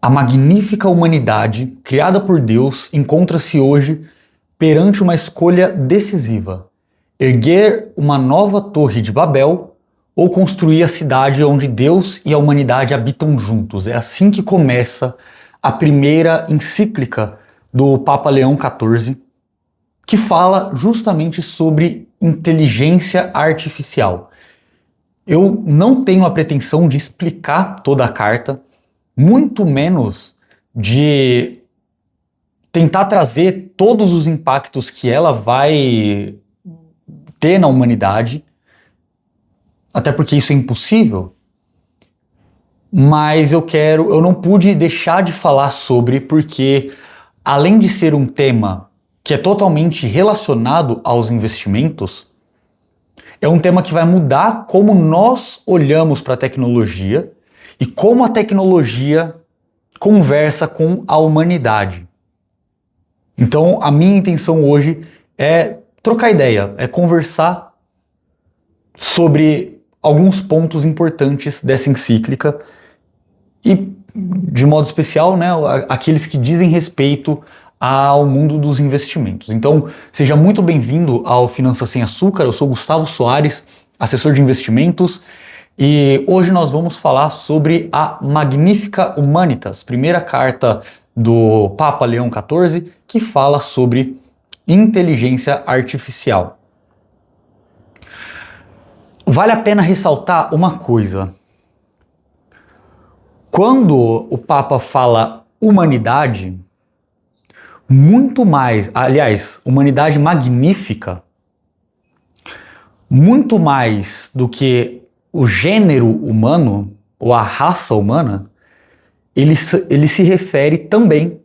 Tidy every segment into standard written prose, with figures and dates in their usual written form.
A magnífica humanidade, criada por Deus, encontra-se hoje perante uma escolha decisiva: erguer uma nova Torre de Babel ou construir a cidade onde Deus e a humanidade habitam juntos. É assim que começa a primeira encíclica do Papa Leão XIV, que fala justamente sobre inteligência artificial. Eu não tenho a pretensão de explicar toda a carta, muito menos de tentar trazer todos os impactos que ela vai ter na humanidade, até porque isso é impossível. Mas eu não pude deixar de falar sobre, porque além de ser um tema que é totalmente relacionado aos investimentos, é um tema que vai mudar como nós olhamos para a tecnologia e como a tecnologia conversa com a humanidade. Então, a minha intenção hoje é trocar ideia, é conversar sobre alguns pontos importantes dessa encíclica e, de modo especial, né, aqueles que dizem respeito ao mundo dos investimentos. Então, seja muito bem-vindo ao Finanças Sem Açúcar. Eu sou Gustavo Soares, assessor de investimentos, e hoje nós vamos falar sobre a Magnifica Humanitas, primeira carta do Papa Leão XIV, que fala sobre inteligência artificial. Vale a pena ressaltar uma coisa. Quando o Papa fala humanidade, muito mais, aliás, humanidade magnífica, muito mais do que o gênero humano ou a raça humana, ele se refere também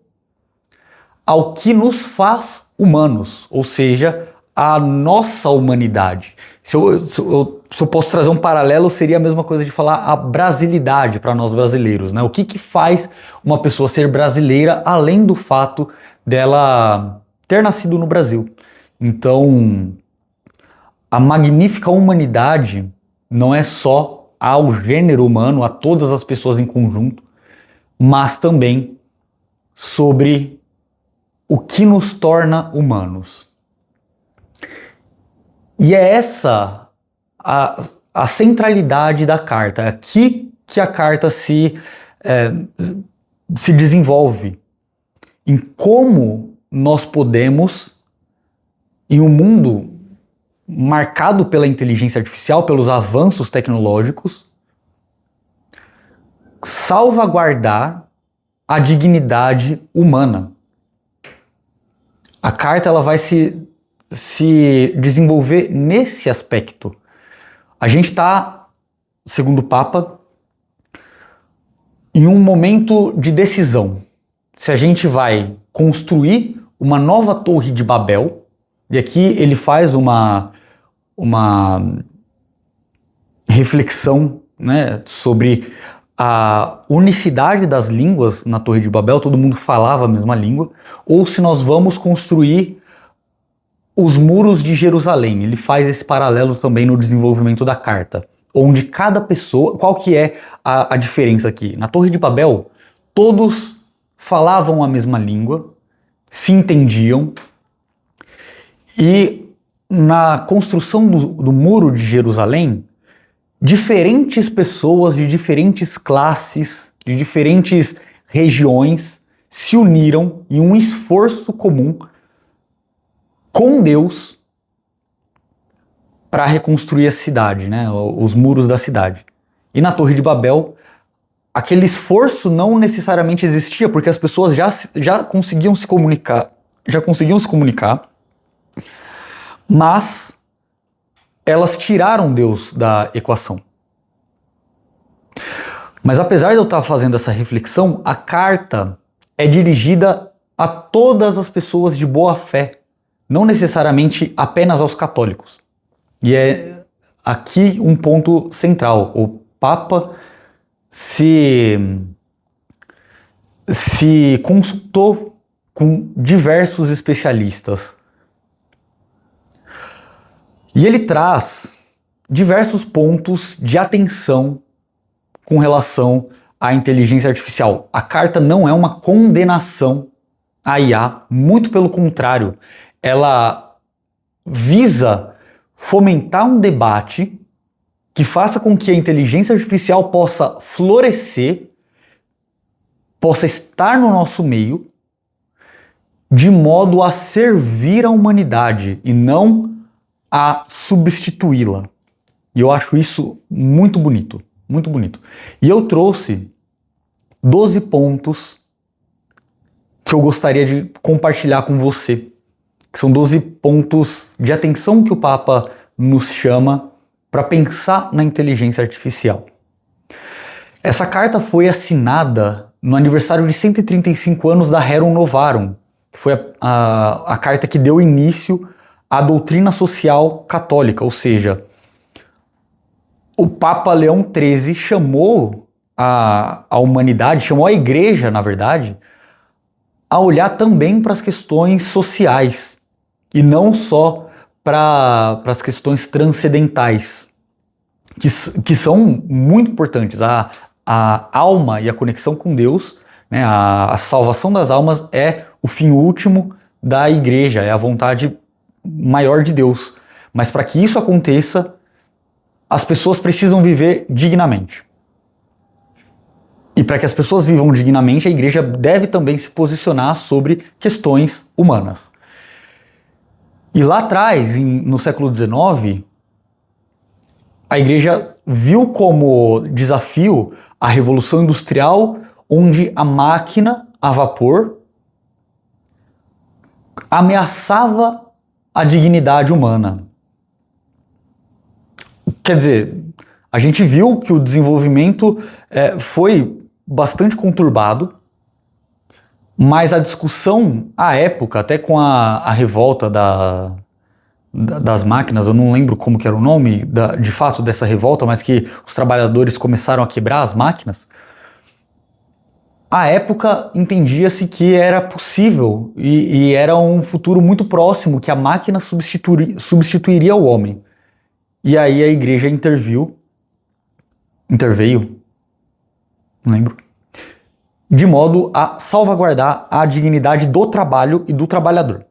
ao que nos faz humanos, ou seja, a nossa humanidade. Se eu posso trazer um paralelo, seria a mesma coisa de falar a brasilidade para nós brasileiros, né? O que faz uma pessoa ser brasileira, além do fato dela ter nascido no Brasil. Então, a magnífica humanidade não é só ao gênero humano, a todas as pessoas em conjunto, mas também sobre o que nos torna humanos. E é essa a centralidade da carta, é aqui que a carta se desenvolve, em como nós podemos, em um mundo marcado pela inteligência artificial, pelos avanços tecnológicos, salvaguardar a dignidade humana. A carta ela vai se desenvolver nesse aspecto. A gente está, segundo o Papa, em um momento de decisão. Se a gente vai construir uma nova Torre de Babel, e aqui ele faz uma reflexão, né, sobre a unicidade das línguas na Torre de Babel, todo mundo falava a mesma língua, ou se nós vamos construir os muros de Jerusalém. Ele faz esse paralelo também no desenvolvimento da carta, onde cada pessoa... Qual que é a diferença aqui? Na Torre de Babel, todos falavam a mesma língua, se entendiam, e na construção do muro de Jerusalém, diferentes pessoas de diferentes classes, de diferentes regiões, se uniram em um esforço comum com Deus para reconstruir a cidade, né, os muros da cidade. E na Torre de Babel, aquele esforço não necessariamente existia, porque as pessoas já conseguiam se comunicar, mas elas tiraram Deus da equação. Mas apesar de eu estar fazendo essa reflexão, a carta é dirigida a todas as pessoas de boa fé, não necessariamente apenas aos católicos. E é aqui um ponto central. O Papa se consultou com diversos especialistas. E ele traz diversos pontos de atenção com relação à inteligência artificial. A carta não é uma condenação à IA, muito pelo contrário, ela visa fomentar um debate que faça com que a inteligência artificial possa florescer, possa estar no nosso meio, de modo a servir a humanidade e não a substituí-la. E eu acho isso muito bonito, muito bonito. E eu trouxe 12 pontos que eu gostaria de compartilhar com você, que são 12 pontos de atenção que o Papa nos chama para pensar na inteligência artificial. Essa carta foi assinada no aniversário de 135 anos da Rerum Novarum, que foi a carta que deu início à doutrina social católica, ou seja, o Papa Leão XIII chamou a humanidade, chamou a igreja, na verdade, a olhar também para as questões sociais e não só para as questões transcendentais, que são muito importantes. A alma e a conexão com Deus, né, a salvação das almas é o fim último da igreja, é a vontade maior de Deus. Mas para que isso aconteça, as pessoas precisam viver dignamente. E para que as pessoas vivam dignamente, a igreja deve também se posicionar sobre questões humanas. E lá atrás, no século XIX, a igreja viu como desafio a Revolução Industrial, onde a máquina a vapor ameaçava a dignidade humana. Quer dizer, a gente viu que o desenvolvimento foi bastante conturbado, mas a discussão à época, até com a revolta das máquinas, eu não lembro como que era o nome de fato dessa revolta, mas que os trabalhadores começaram a quebrar as máquinas, à época entendia-se que era possível e era um futuro muito próximo que a máquina substituiria o homem. E aí a igreja interveio, não lembro, de modo a salvaguardar a dignidade do trabalho e do trabalhador.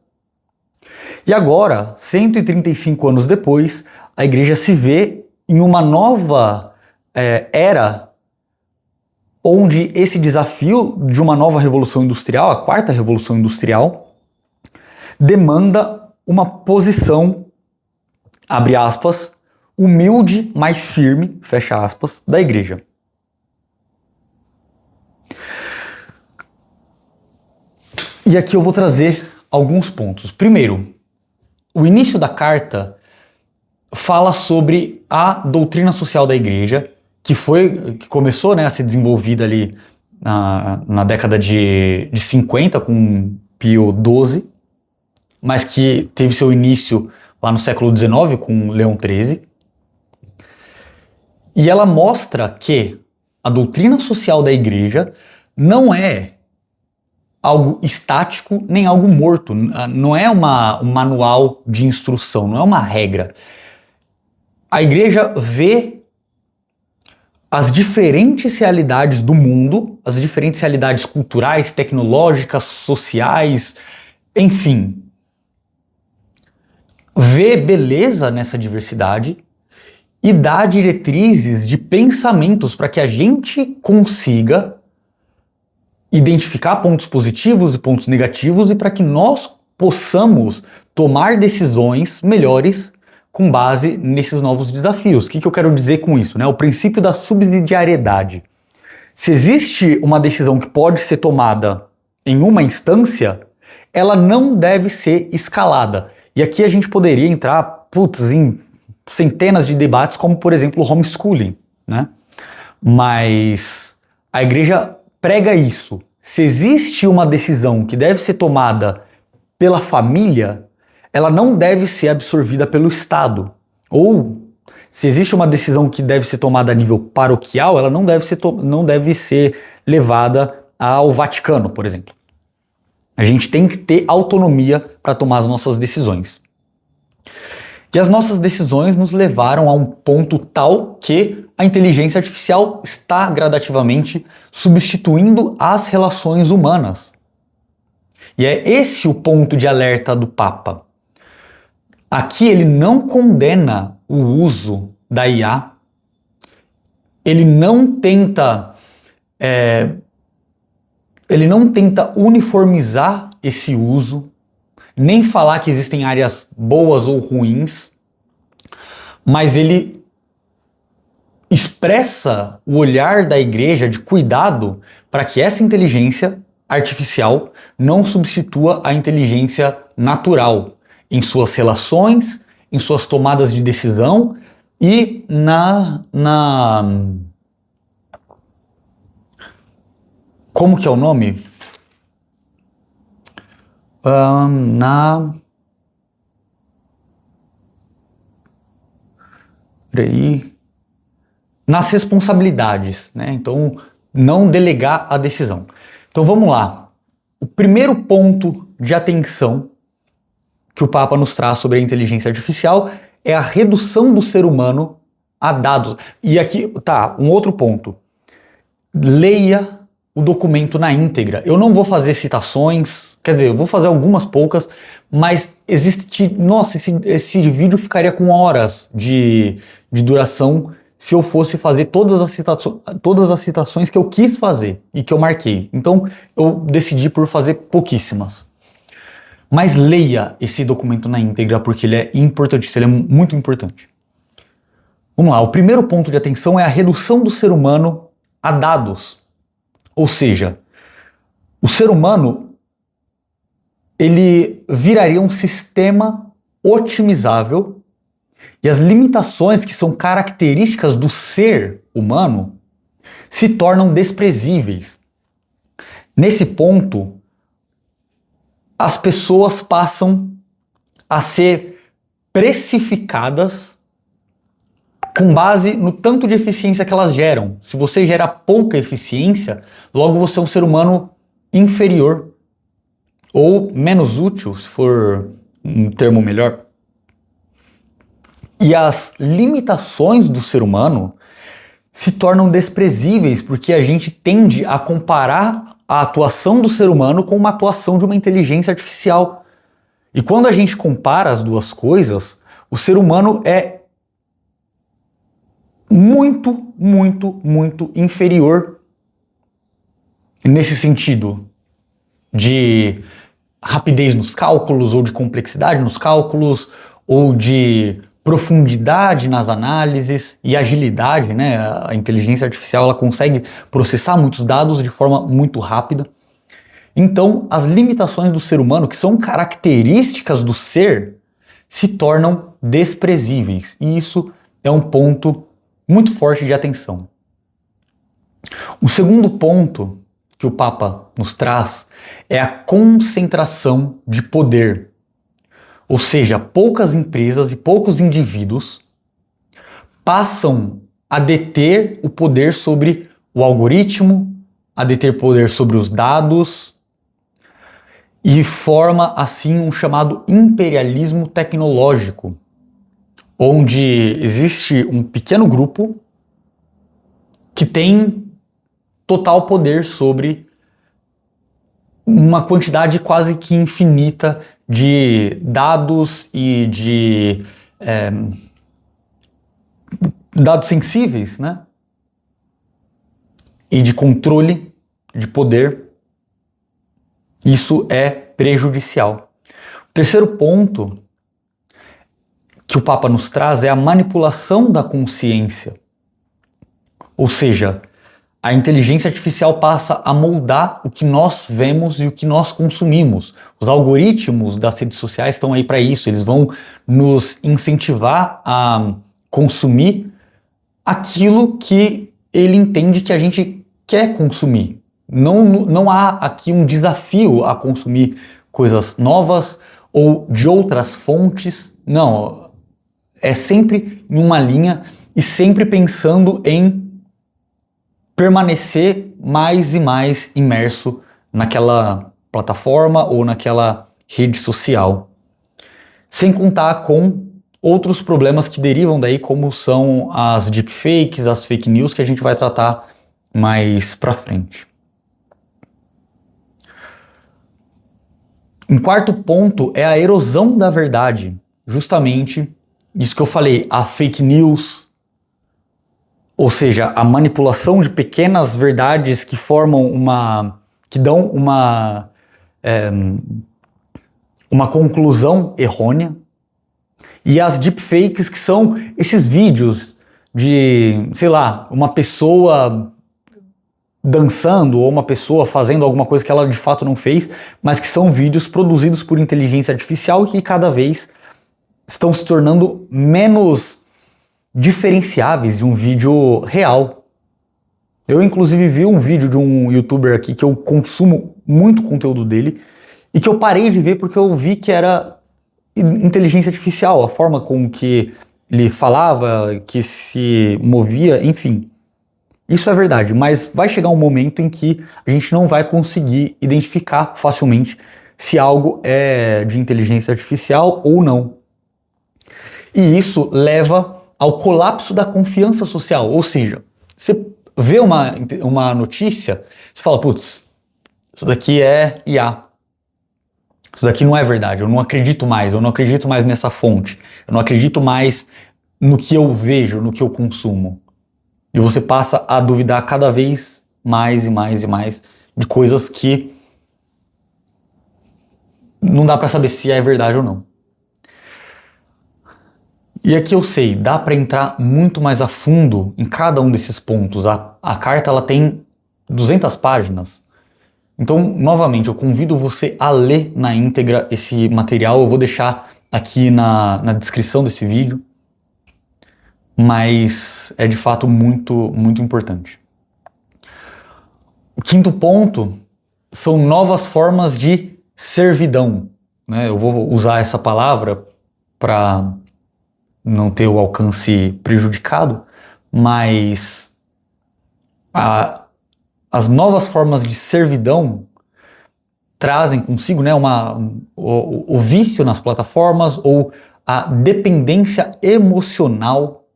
E agora, 135 anos depois, a igreja se vê em uma nova era onde esse desafio de uma nova revolução industrial, a quarta revolução industrial, demanda uma posição, abre aspas, humilde, mas firme, fecha aspas, da igreja. E aqui eu vou trazer alguns pontos. Primeiro, o início da carta fala sobre a doutrina social da igreja, que começou, né, a ser desenvolvida ali na década de 50 com Pio XII, mas que teve seu início lá no século XIX com Leão XIII. E ela mostra que a doutrina social da igreja não é algo estático nem algo morto, não é um manual de instrução, não é uma regra. A igreja vê as diferentes realidades do mundo, as diferentes realidades culturais, tecnológicas, sociais, enfim. Vê beleza nessa diversidade e dá diretrizes de pensamentos para que a gente consiga identificar pontos positivos e pontos negativos e para que nós possamos tomar decisões melhores com base nesses novos desafios. O que eu quero dizer com isso, né? O princípio da subsidiariedade. Se existe uma decisão que pode ser tomada em uma instância, ela não deve ser escalada. E aqui a gente poderia entrar, em centenas de debates, como por exemplo o homeschooling, né? Mas a igreja prega isso. Se existe uma decisão que deve ser tomada pela família, ela não deve ser absorvida pelo Estado. Ou, se existe uma decisão que deve ser tomada a nível paroquial, ela não deve ser levada ao Vaticano, por exemplo. A gente tem que ter autonomia para tomar as nossas decisões. E as nossas decisões nos levaram a um ponto tal que a inteligência artificial está gradativamente substituindo as relações humanas. E é esse o ponto de alerta do Papa. Aqui ele não condena o uso da IA, ele não tenta uniformizar esse uso, nem falar que existem áreas boas ou ruins, mas ele expressa o olhar da igreja de cuidado para que essa inteligência artificial não substitua a inteligência natural em suas relações, em suas tomadas de decisão e como que é o nome? Nas responsabilidades, né? Então, não delegar a decisão. Então vamos lá. O primeiro ponto de atenção que o Papa nos traz sobre a inteligência artificial é a redução do ser humano a dados. E aqui tá um outro ponto. Leia o documento na íntegra. Eu não vou fazer citações, quer dizer, eu vou fazer algumas poucas, mas nossa, esse vídeo ficaria com horas de duração se eu fosse fazer todas as citações que eu quis fazer e que eu marquei. Então eu decidi por fazer pouquíssimas. Mas leia esse documento na íntegra porque ele é importante, ele é muito importante. Vamos lá, o primeiro ponto de atenção é a redução do ser humano a dados. Ou seja, o ser humano ele viraria um sistema otimizável e as limitações que são características do ser humano se tornam desprezíveis. Nesse ponto, as pessoas passam a ser precificadas com base no tanto de eficiência que elas geram. Se você gera pouca eficiência, logo você é um ser humano inferior ou menos útil, se for um termo melhor. E as limitações do ser humano se tornam desprezíveis porque a gente tende a comparar a atuação do ser humano com uma atuação de uma inteligência artificial. E quando a gente compara as duas coisas, o ser humano é muito, muito, muito inferior nesse sentido de rapidez nos cálculos, ou de complexidade nos cálculos, ou de profundidade nas análises e agilidade, né? A inteligência artificial ela consegue processar muitos dados de forma muito rápida. Então, as limitações do ser humano, que são características do ser, se tornam desprezíveis. E isso é um ponto muito forte de atenção. O segundo ponto que o Papa nos traz é a concentração de poder. Ou seja, poucas empresas e poucos indivíduos passam a deter o poder sobre o algoritmo, a deter poder sobre os dados e forma assim um chamado imperialismo tecnológico, onde existe um pequeno grupo que tem total poder sobre uma quantidade quase que infinita de dados e de dados sensíveis, né? E de controle de poder. Isso é prejudicial. O terceiro ponto que o Papa nos traz é a manipulação da consciência. Ou seja, a inteligência artificial passa a moldar o que nós vemos e o que nós consumimos. Os algoritmos das redes sociais estão aí para isso, eles vão nos incentivar a consumir aquilo que ele entende que a gente quer consumir. Não há aqui um desafio a consumir coisas novas ou de outras fontes, não. É sempre em uma linha e sempre pensando em permanecer mais e mais imerso naquela plataforma ou naquela rede social. Sem contar com outros problemas que derivam daí, como são as deepfakes, as fake news, que a gente vai tratar mais pra frente. Um quarto ponto é a erosão da verdade. Justamente isso que eu falei, a fake news, ou seja, a manipulação de pequenas verdades que dão uma conclusão errônea. E as deepfakes, que são esses vídeos de, sei lá, uma pessoa dançando ou uma pessoa fazendo alguma coisa que ela de fato não fez, mas que são vídeos produzidos por inteligência artificial e que cada vez estão se tornando menos diferenciáveis de um vídeo real. Eu inclusive vi um vídeo de um youtuber aqui que eu consumo muito conteúdo dele e que eu parei de ver porque eu vi que era inteligência artificial, a forma com que ele falava, que se movia, enfim. Isso é verdade, mas vai chegar um momento em que a gente não vai conseguir identificar facilmente se algo é de inteligência artificial ou não. E isso leva ao colapso da confiança social, ou seja, você vê uma notícia, você fala, putz, isso daqui é IA. Isso daqui não é verdade, eu não acredito mais nessa fonte, eu não acredito mais no que eu vejo, no que eu consumo. E você passa a duvidar cada vez mais e mais e mais de coisas que não dá para saber se é verdade ou não. E aqui eu sei, dá para entrar muito mais a fundo em cada um desses pontos. A carta ela tem 200 páginas. Então, novamente, eu convido você a ler na íntegra esse material. Eu vou deixar aqui na descrição desse vídeo. Mas é de fato muito, muito importante. O quinto ponto são novas formas de servidão, né? Eu vou usar essa palavra para não ter o alcance prejudicado, mas as novas formas de servidão trazem consigo, né, o vício nas plataformas ou a dependência emocional.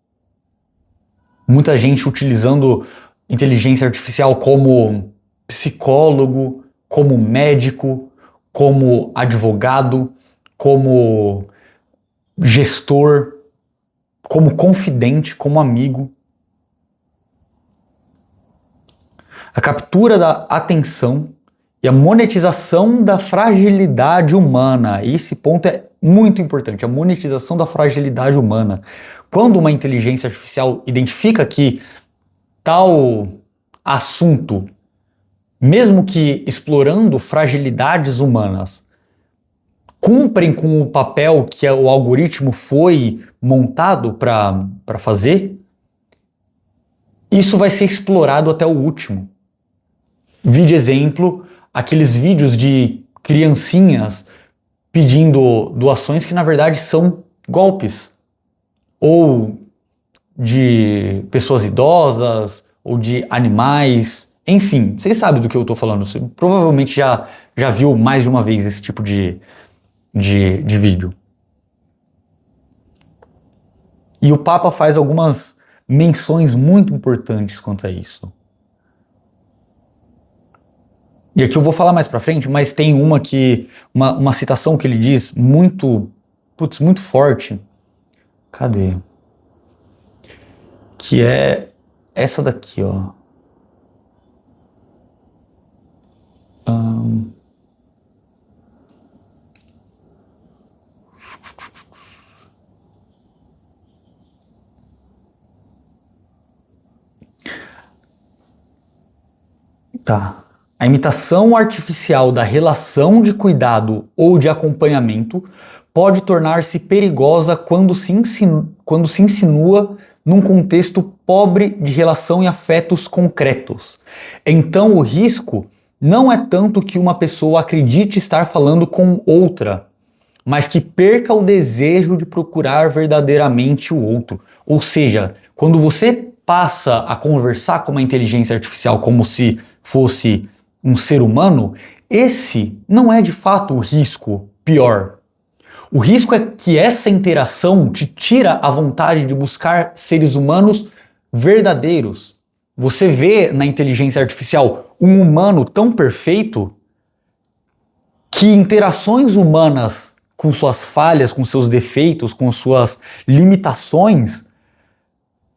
Muita gente utilizando inteligência artificial como psicólogo, como médico, como advogado, como gestor, como confidente, como amigo. A captura da atenção e a monetização da fragilidade humana. Esse ponto é muito importante, a monetização da fragilidade humana. Quando uma inteligência artificial identifica que tal assunto, mesmo que explorando fragilidades humanas, cumprem com o papel que o algoritmo foi montado para fazer, isso vai ser explorado até o último. Vi de exemplo aqueles vídeos de criancinhas pedindo doações que na verdade são golpes, ou de pessoas idosas, ou de animais, enfim, vocês sabem do que eu estou falando, você provavelmente já viu mais de uma vez esse tipo de vídeo. E o Papa faz algumas menções muito importantes quanto a isso. E aqui eu vou falar mais pra frente, mas tem uma citação que ele diz muito forte. Cadê? Que é essa daqui, ó. Tá. A imitação artificial da relação de cuidado ou de acompanhamento pode tornar-se perigosa quando se insinua num contexto pobre de relação e afetos concretos. Então o risco não é tanto que uma pessoa acredite estar falando com outra, mas que perca o desejo de procurar verdadeiramente o outro. Ou seja, quando você passa a conversar com uma inteligência artificial como se fosse um ser humano, esse não é de fato o risco pior. O risco é que essa interação te tira a vontade de buscar seres humanos verdadeiros. Você vê na inteligência artificial um humano tão perfeito que interações humanas com suas falhas, com seus defeitos, com suas limitações,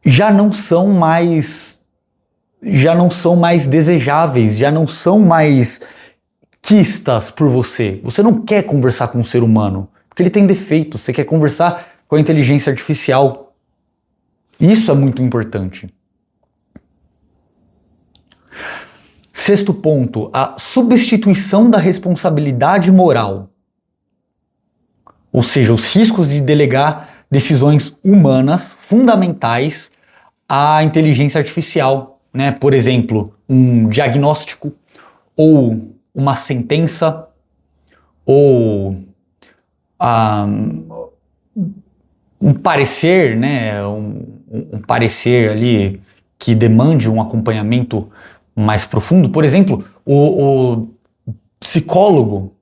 já não são mais desejáveis, já não são mais quistas por você. Você não quer conversar com um ser humano, porque ele tem defeitos, você quer conversar com a inteligência artificial. Isso é muito importante. Sexto ponto, a substituição da responsabilidade moral. Ou seja, os riscos de delegar decisões humanas fundamentais à inteligência artificial, né? Por exemplo, um diagnóstico, ou uma sentença, ou um parecer, né? Um parecer ali que demande um acompanhamento mais profundo. Por exemplo, o psicólogo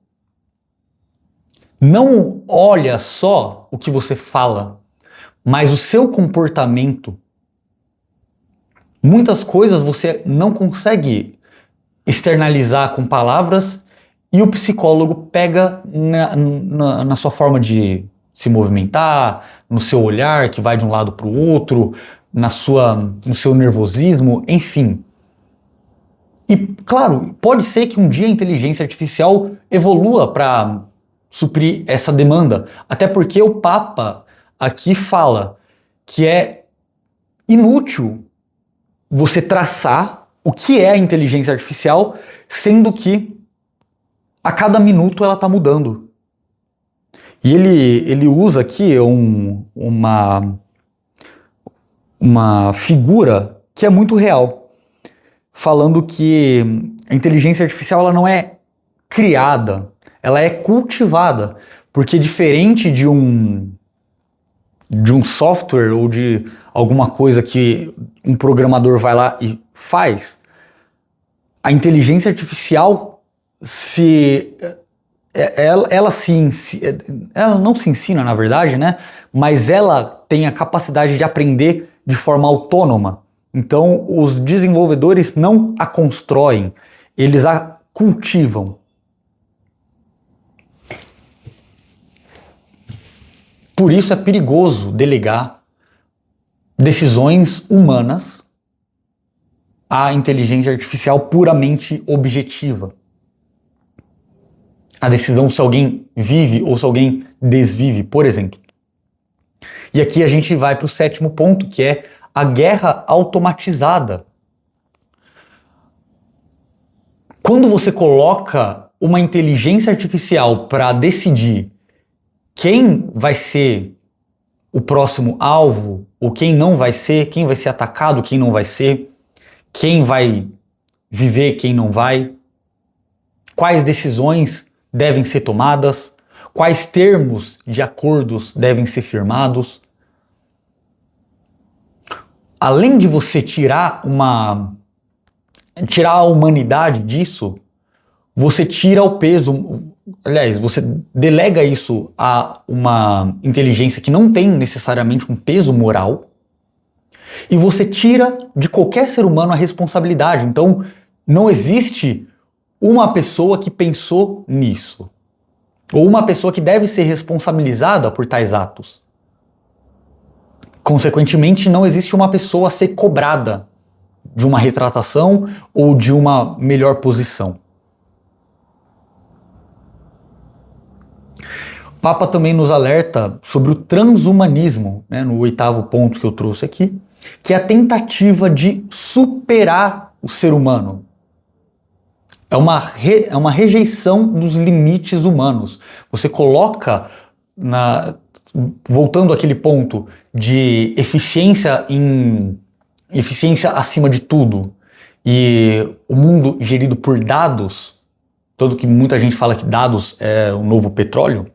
não olha só o que você fala, mas o seu comportamento. Muitas coisas você não consegue externalizar com palavras e o psicólogo pega na sua forma de se movimentar, no seu olhar que vai de um lado para o outro, no seu nervosismo, enfim. E, claro, pode ser que um dia a inteligência artificial evolua para suprir essa demanda, até porque o Papa aqui fala que é inútil você traçar o que é a inteligência artificial, sendo que a cada minuto ela está mudando. E ele usa aqui uma figura que é muito real, falando que a inteligência artificial ela não é criada, ela é cultivada, porque diferente de um software ou de alguma coisa que um programador vai lá e faz, a inteligência artificial ela não se ensina, na verdade, né? Mas ela tem a capacidade de aprender de forma autônoma. Então, os desenvolvedores não a constroem, eles a cultivam. Por isso é perigoso delegar decisões humanas à inteligência artificial puramente objetiva. A decisão se alguém vive ou se alguém desvive, por exemplo. E aqui a gente vai para o sétimo ponto, que é a guerra automatizada. Quando você coloca uma inteligência artificial para decidir quem vai ser o próximo alvo, ou quem não vai ser, quem vai ser atacado, quem não vai ser, quem vai viver, quem não vai, quais decisões devem ser tomadas, quais termos de acordos devem ser firmados. Além de você tirar a humanidade disso, você tira o peso, aliás, você delega isso a uma inteligência que não tem necessariamente um peso moral, e você tira de qualquer ser humano a responsabilidade. Então, não existe uma pessoa que pensou nisso, ou uma pessoa que deve ser responsabilizada por tais atos. Consequentemente, não existe uma pessoa a ser cobrada de uma retratação ou de uma melhor posição. O Papa também nos alerta sobre o transhumanismo, né, no oitavo ponto que eu trouxe aqui, que é a tentativa de superar o ser humano. É uma rejeição dos limites humanos. Você coloca, voltando àquele ponto de eficiência acima de tudo, e o mundo gerido por dados, tanto que muita gente fala que dados é o novo petróleo.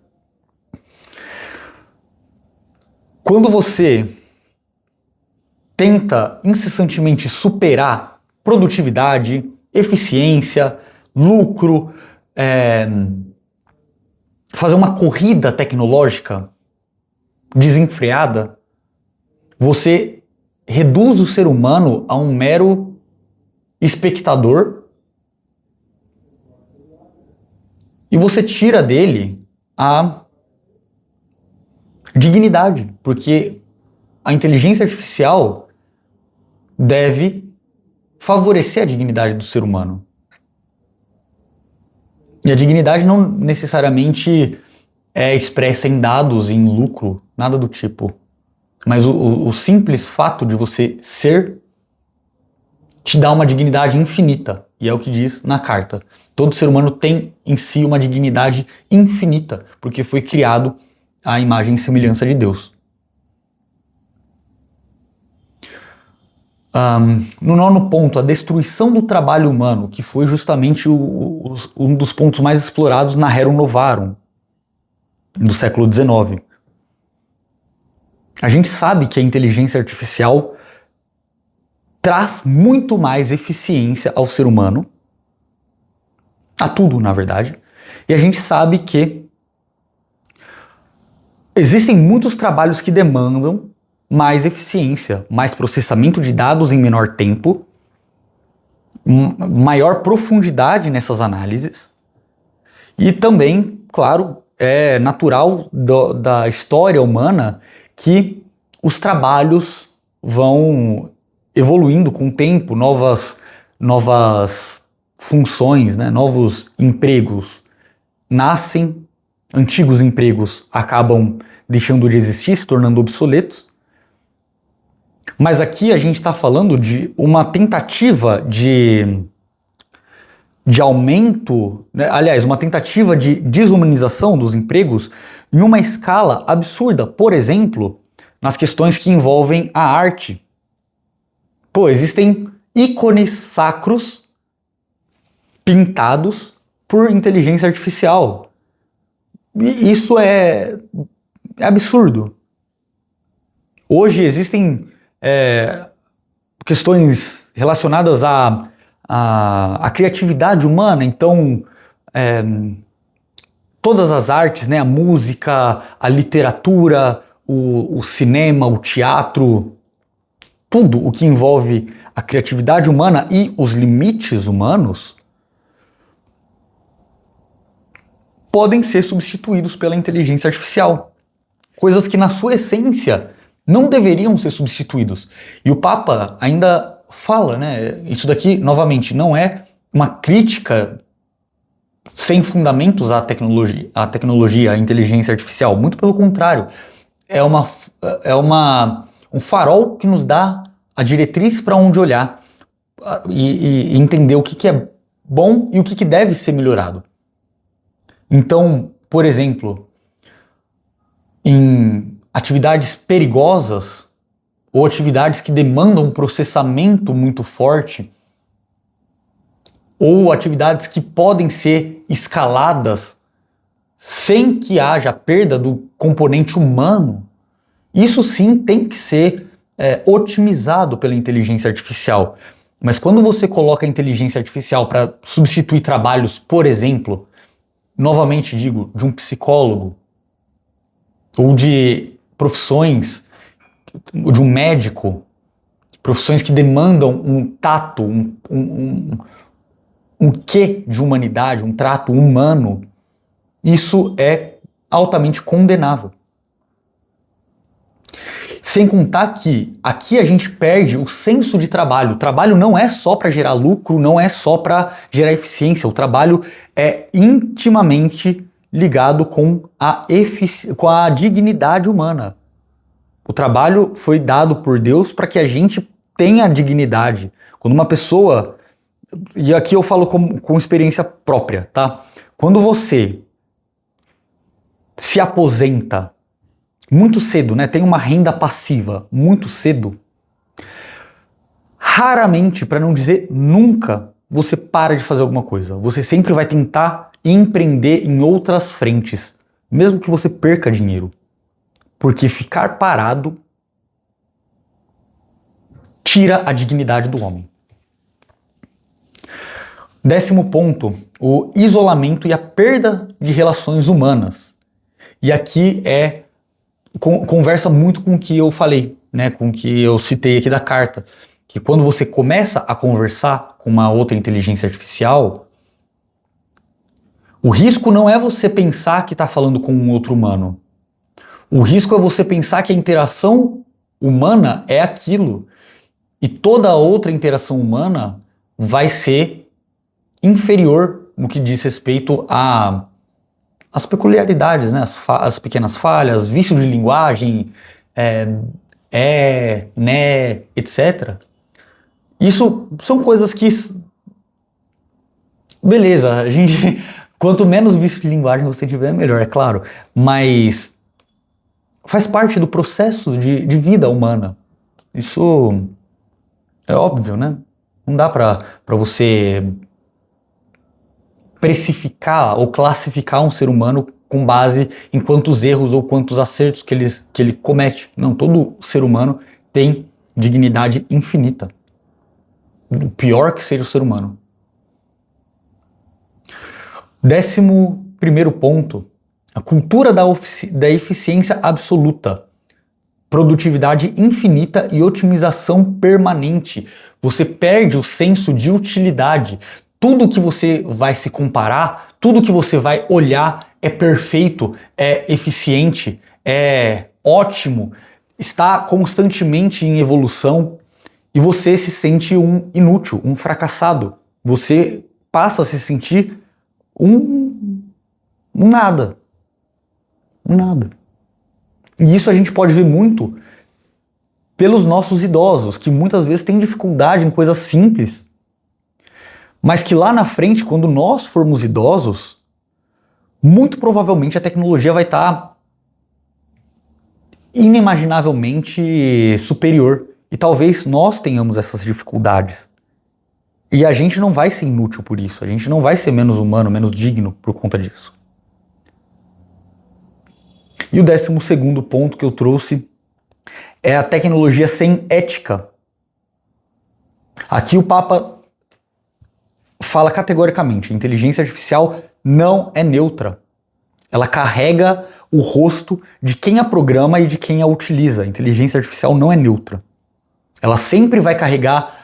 Quando você tenta incessantemente superar produtividade, eficiência, lucro, fazer uma corrida tecnológica desenfreada, você reduz o ser humano a um mero espectador e você tira dele a dignidade, porque a inteligência artificial deve favorecer a dignidade do ser humano. E a dignidade não necessariamente é expressa em dados, em lucro, nada do tipo. Mas o simples fato de você ser te dá uma dignidade infinita. E é o que diz na carta. Todo ser humano tem em si uma dignidade infinita, porque foi criado à imagem e semelhança de Deus. No 9º ponto, a destruição do trabalho humano, que foi justamente um dos pontos mais explorados na Rerum Novarum, do século XIX. A gente sabe que a inteligência artificial traz muito mais eficiência ao ser humano, a tudo, na verdade, e a gente sabe que existem muitos trabalhos que demandam mais eficiência, mais processamento de dados em menor tempo, maior profundidade nessas análises e também, claro, é natural da história humana que os trabalhos vão evoluindo com o tempo, novas funções, né, novos empregos nascem, antigos empregos acabam deixando de existir, se tornando obsoletos. Mas aqui a gente está falando de uma tentativa de aumento, né? Aliás, uma tentativa de desumanização dos empregos em uma escala absurda. Por exemplo, nas questões que envolvem a arte. Pô, existem ícones sacros pintados por inteligência artificial. E isso é absurdo. Hoje existem questões relacionadas à criatividade humana, então todas as artes, né, a música, a literatura, o cinema, o teatro, tudo o que envolve a criatividade humana e os limites humanos podem ser substituídos pela inteligência artificial. Coisas que na sua essência não deveriam ser substituídos. E o Papa ainda fala, né? Isso daqui, novamente, não é uma crítica sem fundamentos à tecnologia, à inteligência artificial. Muito pelo contrário. É um farol que nos dá a diretriz para onde olhar e entender o que é bom e o que deve ser melhorado. Então, por exemplo, em atividades perigosas ou atividades que demandam um processamento muito forte ou atividades que podem ser escaladas sem que haja perda do componente humano, isso sim tem que ser otimizado pela inteligência artificial. Mas quando você coloca a inteligência artificial para substituir trabalhos, por exemplo, novamente digo, de um psicólogo ou de profissões, de um médico, profissões que demandam um tato, um quê de humanidade, um trato humano, isso é altamente condenável. Sem contar que aqui a gente perde o senso de trabalho. O trabalho não é só para gerar lucro, não é só para gerar eficiência. O trabalho é intimamente ligado com a dignidade humana. O trabalho foi dado por Deus para que a gente tenha dignidade. Quando uma pessoa, e aqui eu falo com experiência própria, tá? Quando você se aposenta muito cedo, né? Tem uma renda passiva muito cedo, raramente, para não dizer nunca, você para de fazer alguma coisa. Você sempre vai tentar empreender em outras frentes, mesmo que você perca dinheiro. Porque ficar parado tira a dignidade do homem. 10º ponto, o isolamento e a perda de relações humanas. E aqui conversa muito com o que eu falei, né, com o que eu citei aqui da carta, que quando você começa a conversar com uma outra inteligência artificial, o risco não é você pensar que está falando com um outro humano. O risco é você pensar que a interação humana é aquilo. E toda outra interação humana vai ser inferior no que diz respeito às peculiaridades, né? As pequenas falhas, vício de linguagem, né, etc. Isso são coisas que... Beleza, a gente... Quanto menos vício de linguagem você tiver, melhor, é claro. Mas faz parte do processo de vida humana. Isso é óbvio, né? Não dá pra você precificar ou classificar um ser humano com base em quantos erros ou quantos acertos que ele comete. Não, todo ser humano tem dignidade infinita. O pior que seja o ser humano. 11º ponto, a cultura da eficiência absoluta, produtividade infinita e otimização permanente. Você perde o senso de utilidade. Tudo que você vai se comparar, tudo que você vai olhar é perfeito, é eficiente, é ótimo, está constantemente em evolução e você se sente um inútil, um fracassado. Você passa a se sentir um nada. Um nada. E isso a gente pode ver muito pelos nossos idosos, que muitas vezes têm dificuldade em coisas simples, mas que lá na frente, quando nós formos idosos, muito provavelmente a tecnologia vai estar inimaginavelmente superior. E talvez nós tenhamos essas dificuldades. E a gente não vai ser inútil por isso, a gente não vai ser menos humano, menos digno por conta disso. E o 12º ponto que eu trouxe é a tecnologia sem ética. Aqui o Papa fala categoricamente, a inteligência artificial não é neutra. Ela carrega o rosto de quem a programa e de quem a utiliza. A inteligência artificial não é neutra. Ela sempre vai carregar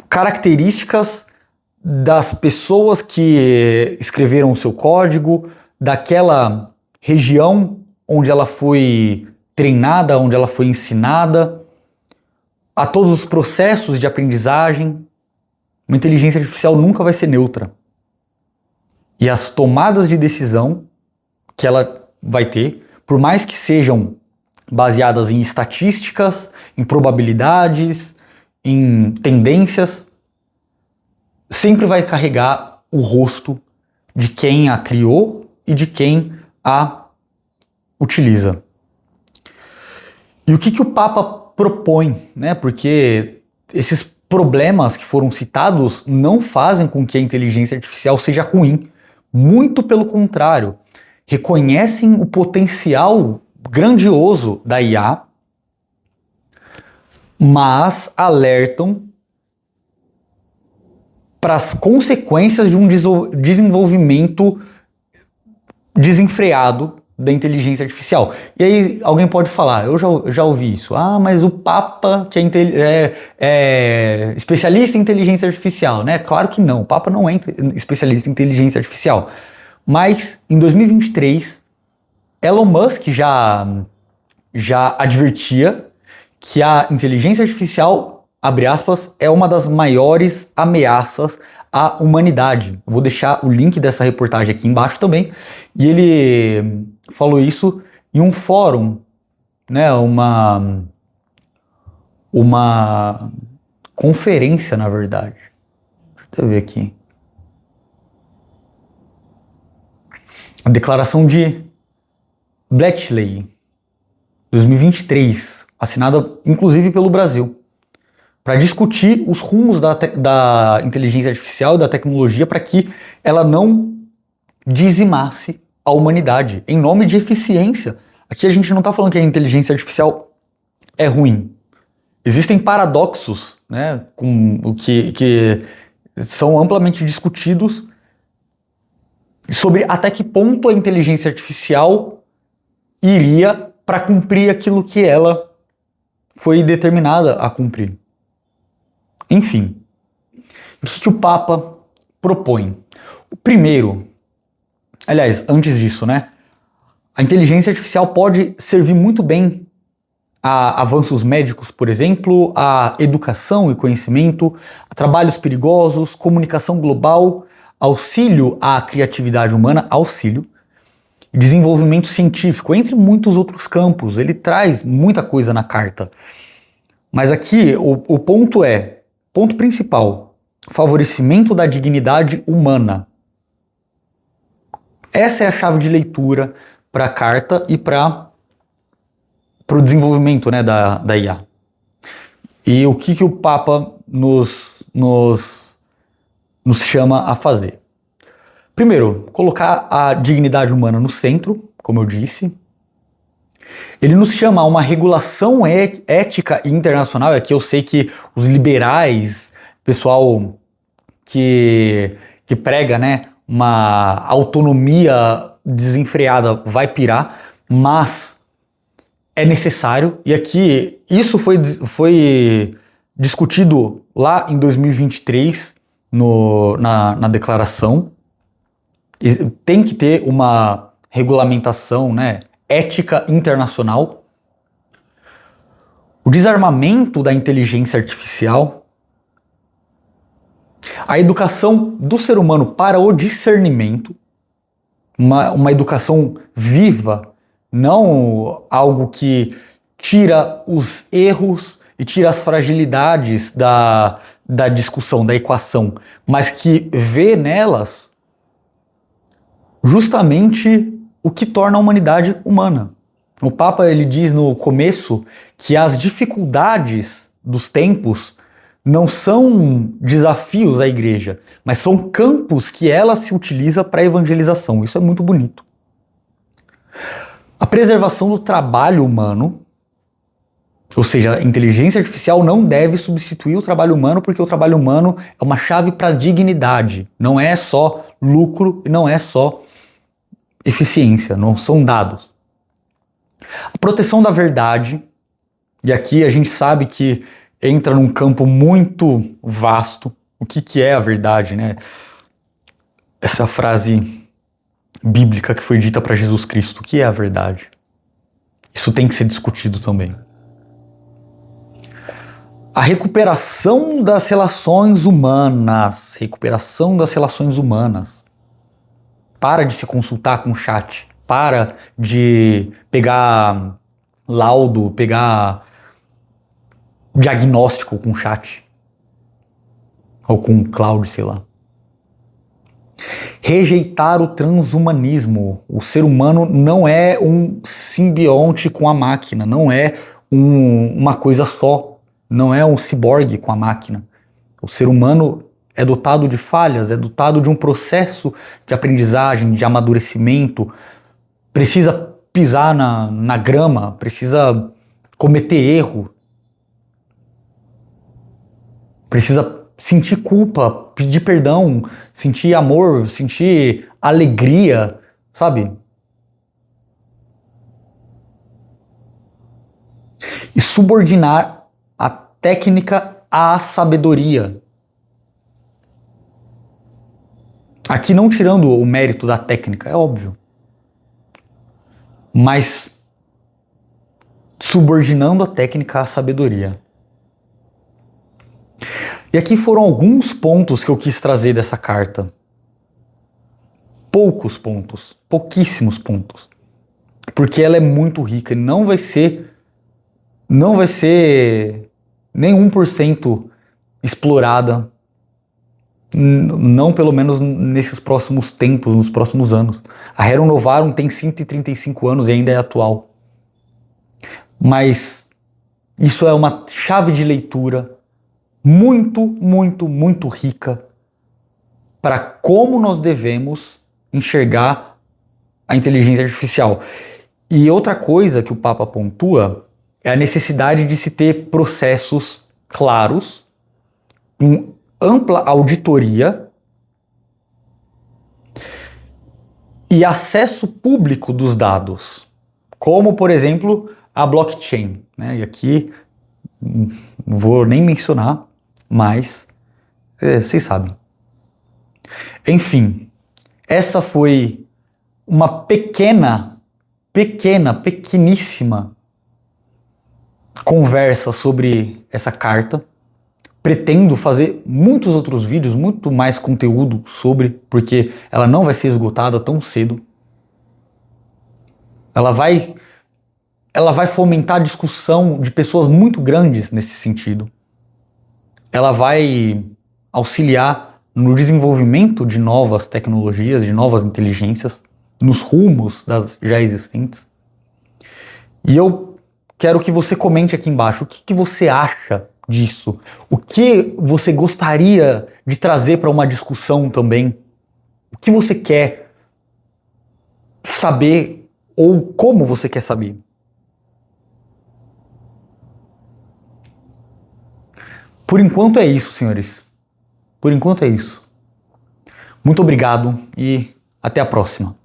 características das pessoas que escreveram o seu código, daquela região onde ela foi treinada, onde ela foi ensinada, a todos os processos de aprendizagem. Uma inteligência artificial nunca vai ser neutra. E as tomadas de decisão que ela vai ter, por mais que sejam baseadas em estatísticas, em probabilidades, em tendências, sempre vai carregar o rosto de quem a criou e de quem a utiliza. E o que o Papa propõe, né? Porque esses problemas que foram citados não fazem com que a inteligência artificial seja ruim. Muito pelo contrário, reconhecem o potencial grandioso da IA, mas alertam para as consequências de um desenvolvimento desenfreado da inteligência artificial. E aí alguém pode falar, eu já ouvi isso, mas o Papa que é especialista em inteligência artificial, né? Claro que não, o Papa não é especialista em inteligência artificial. Mas em 2023, Elon Musk já advertia que a inteligência artificial, abre aspas, é uma das maiores ameaças à humanidade. Eu vou deixar o link dessa reportagem aqui embaixo também. E ele falou isso em um fórum, né, uma conferência, na verdade. Deixa eu ver aqui. A declaração de Bletchley, 2023, assinada inclusive pelo Brasil, para discutir os rumos da inteligência artificial e da tecnologia para que ela não dizimasse a humanidade, em nome de eficiência. Aqui a gente não está falando que a inteligência artificial é ruim. Existem paradoxos, né, com o que são amplamente discutidos sobre até que ponto a inteligência artificial iria para cumprir aquilo que ela foi determinada a cumprir. Enfim, o que o Papa propõe? O primeiro, aliás, antes disso, né? A inteligência artificial pode servir muito bem a avanços médicos, por exemplo, a educação e conhecimento, a trabalhos perigosos, comunicação global, auxílio à criatividade humana, desenvolvimento científico, entre muitos outros campos. Ele traz muita coisa na carta. Mas aqui o ponto principal, favorecimento da dignidade humana. Essa é a chave de leitura para a carta e para o desenvolvimento, né, da IA. E o que o Papa nos chama a fazer? Primeiro, colocar a dignidade humana no centro, como eu disse. Ele nos chama a uma regulação ética e internacional. Aqui eu sei que os liberais, pessoal que prega, né, uma autonomia desenfreada, vai pirar, mas é necessário. E aqui isso foi discutido lá em 2023 na declaração. Tem que ter uma regulamentação, né, ética internacional. O desarmamento da inteligência artificial. A educação do ser humano para o discernimento. Uma educação viva, não algo que tira os erros e tira as fragilidades da discussão, da equação, mas que vê nelas justamente o que torna a humanidade humana. O Papa ele diz no começo que as dificuldades dos tempos não são desafios da igreja, mas são campos que ela se utiliza para evangelização. Isso é muito bonito. A preservação do trabalho humano, ou seja, a inteligência artificial não deve substituir o trabalho humano, porque o trabalho humano é uma chave para a dignidade. Não é só lucro e não é só eficiência, não são dados. A proteção da verdade, e aqui a gente sabe que entra num campo muito vasto. O que é a verdade, né? Essa frase bíblica que foi dita para Jesus Cristo, o que é a verdade? Isso tem que ser discutido também. A recuperação das relações humanas. Recuperação das relações humanas. Para de se consultar com o chat. Para de pegar laudo, pegar diagnóstico com o chat. Ou com o cloud, sei lá. Rejeitar o transhumanismo. O ser humano não é um simbionte com a máquina. Não é uma coisa só. Não é um ciborgue com a máquina. O ser humano é dotado de falhas, é dotado de um processo de aprendizagem, de amadurecimento. Precisa pisar na grama, precisa cometer erro. Precisa sentir culpa, pedir perdão, sentir amor, sentir alegria, sabe? E subordinar a técnica à sabedoria. Aqui não tirando o mérito da técnica, é óbvio. Mas subordinando a técnica à sabedoria. E aqui foram alguns pontos que eu quis trazer dessa carta. Poucos pontos, pouquíssimos pontos. Porque ela é muito rica e não vai ser nem 1% explorada, não pelo menos nesses próximos tempos, nos próximos anos. A Rerum Novarum tem 135 anos e ainda é atual. Mas isso é uma chave de leitura muito, muito, muito rica para como nós devemos enxergar a inteligência artificial. E outra coisa que o Papa pontua é a necessidade de se ter processos claros, com ampla auditoria e acesso público dos dados, como, por exemplo, a blockchain, né? E aqui não vou nem mencionar, mas vocês sabem. Enfim, essa foi uma pequeníssima conversa sobre essa carta. Pretendo fazer muitos outros vídeos, muito mais conteúdo sobre, porque ela não vai ser esgotada tão cedo. Ela vai fomentar a discussão de pessoas muito grandes nesse sentido. Ela vai auxiliar no desenvolvimento de novas tecnologias, de novas inteligências, nos rumos das já existentes. E eu quero que você comente aqui embaixo o que você acha disso. O que você gostaria de trazer para uma discussão também? O que você quer saber ou como você quer saber? Por enquanto é isso, senhores. Por enquanto é isso. Muito obrigado e até a próxima.